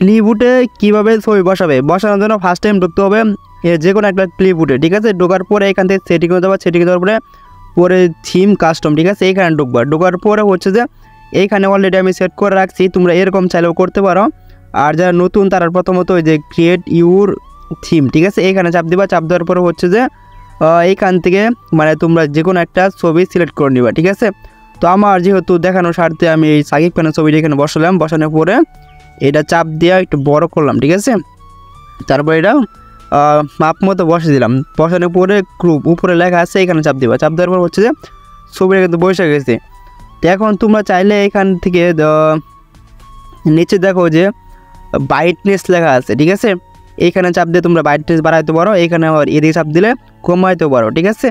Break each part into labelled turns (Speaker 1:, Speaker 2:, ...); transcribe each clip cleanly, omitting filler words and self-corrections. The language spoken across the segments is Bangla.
Speaker 1: ক্লিপবোর্ডে কীভাবে ছবি বসানোর জন্য ফার্স্ট টাইম ঢুকতে হবে যে কোনো একটা ক্লিপবোর্ডে, ঠিক আছে। ঢোকার পরে এখান থেকে সেটিং হতে হবে, সেটিং দেওয়ার পরে থিম কাস্টম, ঠিক আছে, এইখানে ঢোকার পরে হচ্ছে যে এইখানে অলরেডি আমি সেট করে রাখছি, তোমরা এরকম চাইলেও করতে পারো। আর যারা নতুন তারা প্রথমত ওই যে ক্রিয়েট ইউর থিম, ঠিক আছে, এইখানে চাপ দিবা। চাপ দেওয়ার পরে হচ্ছে যে এইখান থেকে মানে তোমরা যে কোনো একটা ছবি সিলেক্ট করে নিবা, ঠিক আছে। তো আমার যেহেতু দেখানোর স্বার্থে আমি এই সাকিব খানের ছবিটা এখানে বসালাম, বসানোর পরে এটা চাপ দিয়ে একটু বড় করলাম, ঠিক আছে। তারপর এটা মাপ মতো বসে দিলাম, বসানোর পরে গ্রুপ উপরে লেখা আছে এখানে চাপ দিবা। চাপ দেওয়ার পর হচ্ছে যে ছবিটা কিন্তু বসে গেছে। তো এখন তোমরা চাইলে এখান থেকে নিচে দেখো যে ব্রাইটনেস লেখা আছে, ঠিক আছে, এইখানে চাপ দিয়ে তোমরা ব্রাইটনেস বাড়াইতে পারো, এইখানে আবার এদিকে চাপ দিলে কমাইতে পারো, ঠিক আছে।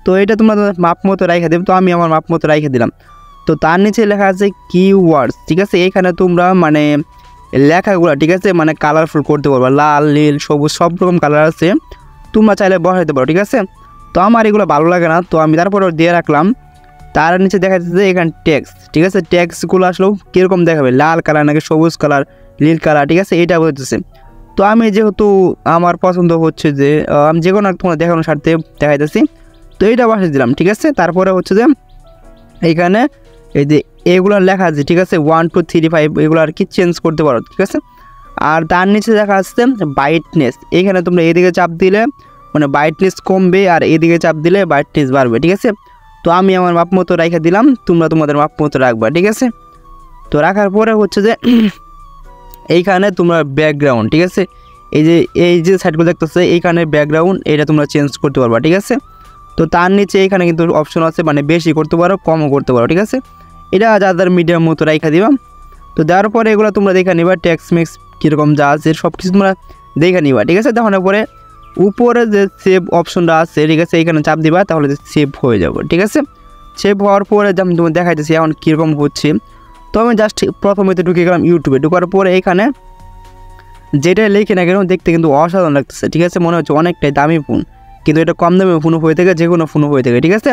Speaker 1: তো এটা তোমরা মাপ মতো রেখে দেবে, তো আমি আমার মাপ মতো রেখে দিলাম। তো তার নিচে লেখা আছে কিওয়ার্ডস, ঠিক আছে, এইখানে তোমরা মানে লেখাগুলো, ঠিক আছে, মানে কালারফুল করতে পারবো, লাল নীল সবুজ সব রকম কালার আছে, তোমরা চাইলে বসাইতে পারো, ঠিক আছে। তো আমার এগুলো ভালো লাগে না, তো আমি তারপরে দিয়ে রাখলাম। তার নিচে দেখা যাচ্ছে এখানে টেক্সট, ঠিক আছে, টেক্সটগুলো আসলেও কীরকম দেখাবে, লাল কালার নাকি সবুজ কালার নীল কালার, ঠিক আছে, এইটা বলতেছে। তো আমি যেহেতু আমার পছন্দ হচ্ছে যে আমি যে কোনো তোমার দেখানোর স্বার্থে দেখাইতেছি, তো এইটা বসে দিলাম, ঠিক আছে। তারপরে হচ্ছে যে এইখানে এই যে এগুলো লেখা আছে, ঠিক আছে, 1 2 3 5 এগুলো আর কি চেঞ্জ করতে পারো, ঠিক আছে। আর তার নিচে দেখা আসছে ব্রাইটনেস, এইখানে তোমরা এদিকে চাপ দিলে মানে ব্রাইটনেস কমবে, আর এদিকে চাপ দিলে ব্রাইটনেস বাড়বে, ঠিক আছে। তো আমি আমার মাপ মতো রেখে দিলাম, তোমরা তোমাদের মাপ মতো রাখবা, ঠিক আছে। তো রাখার পরে হচ্ছে যে এইখানে তোমরা ব্যাকগ্রাউন্ড, ঠিক আছে, এই যে সাইডগুলো দেখতেছে এইখানে ব্যাকগ্রাউন্ড, এটা তোমরা চেঞ্জ করতে পারবা, ঠিক আছে। তো তার নিচে এইখানে কিন্তু অপশন আছে, মানে বেশি করতে পারো কমও করতে পারো, ঠিক আছে। এটা যাদের মিডিয়াম মতো রেখে দিবা। তো দেওয়ার পরে এগুলো তোমরা দেখে নিবা, টেক্সট মিক্স কীরকম যা আছে সব কিছু তোমরা দেখে নিবা, ঠিক আছে। দেখানোর পরে উপরে যে সেভ অপশনটা আছে, ঠিক আছে, এইখানে চাপ দিবা, তাহলে সেভ হয়ে যাবে, ঠিক আছে। সেভ হওয়ার পরে যেমন তুমি দেখাইতেছি এখন কীরকম হচ্ছে। তো আমি জাস্ট প্রথমে তো ঢুকে গেলাম ইউটিউবে, ঢুকার পরে এইখানে যেটা লিখে না কেন দেখতে কিন্তু অসাধারণ লাগতেছে, ঠিক আছে, মনে হচ্ছে অনেকটাই দামি ফোন, কিন্তু এটা কম দামি ফোনও হয়ে থাকে, যে কোনো ফোনও হয়ে থাকে, ঠিক আছে।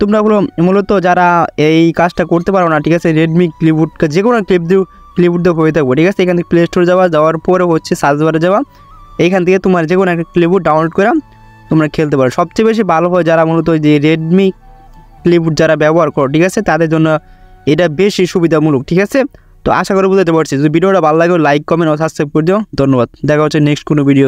Speaker 1: তোমরা মূলত যারা এই কাজটা করতে পারো না, ঠিক আছে, রেডমি ক্লিপবোর্ড যে কোনো ক্লিপবোর্ড দিয়ে হয়ে থাকবো, ঠিক আছে। এখান থেকে প্লে স্টোরে যাওয়ার পরে হচ্ছে সার্চ বারে যাওয়া, এইখান থেকে তোমার যে কোনো একটা ক্লিপবোর্ড ডাউনলোড করে তোমরা খেলতে পারো। সবচেয়ে বেশি ভালো হয় যারা মূলত যে রেডমি ক্লিপবোর্ড যারা ব্যবহার করো, ঠিক আছে, তাদের জন্য এটা বেশি সুবিধামূলক, ঠিক আছে। তো আশা করি বুঝতে পারছি, যদি ভিডিওটা ভালো লাগে লাইক কমেন্ট ও সাবস্ক্রাইব করে দিও। ধন্যবাদ, দেখা হচ্ছে নেক্সট কোনো ভিডিও।